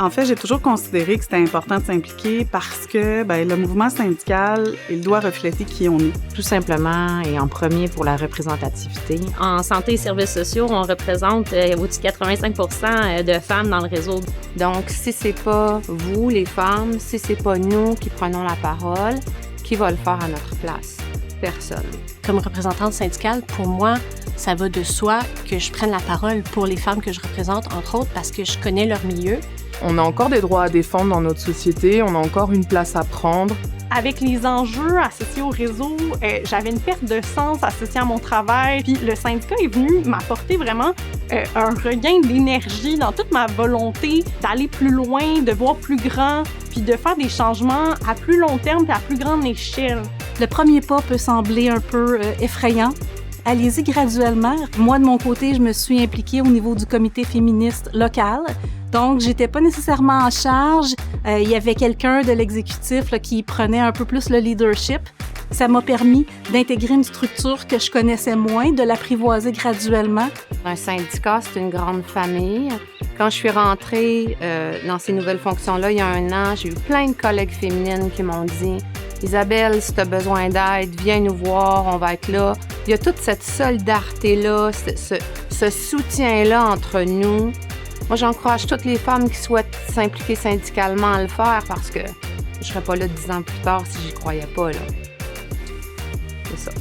En fait, j'ai toujours considéré que c'était important de s'impliquer parce que le mouvement syndical, il doit refléter qui on est. Tout simplement et en premier pour la représentativité. En santé et services sociaux, on représente au-dessus de 85% de femmes dans le réseau. Donc, si c'est pas vous, les femmes, si c'est pas nous qui prenons la parole, qui va le faire à notre place? Personne. Comme représentante syndicale, pour moi, ça va de soi que je prenne la parole pour les femmes que je représente, entre autres, parce que je connais leur milieu. On a encore des droits à défendre dans notre société, on a encore une place à prendre. Avec les enjeux associés au réseau, j'avais une perte de sens associée à mon travail. Puis le syndicat est venu m'apporter vraiment un regain d'énergie dans toute ma volonté d'aller plus loin, de voir plus grand, puis de faire des changements à plus long terme et à plus grande échelle. Le premier pas peut sembler un peu effrayant. Allez-y graduellement. Moi, de mon côté, je me suis impliquée au niveau du comité féministe local. Donc, j'étais pas nécessairement en charge. Il y avait quelqu'un de l'exécutif qui prenait un peu plus le leadership. Ça m'a permis d'intégrer une structure que je connaissais moins, de l'apprivoiser graduellement. Un syndicat, c'est une grande famille. Quand je suis rentrée dans ces nouvelles fonctions-là, il y a 1 an, j'ai eu plein de collègues féminines qui m'ont dit « Isabelle, si tu as besoin d'aide, viens nous voir, on va être là. » Il y a toute cette solidarité-là, ce soutien-là entre nous. Moi, j'encourage toutes les femmes qui souhaitent s'impliquer syndicalement à le faire parce que je ne serais pas là 10 ans plus tard si j'y croyais pas, là. C'est ça.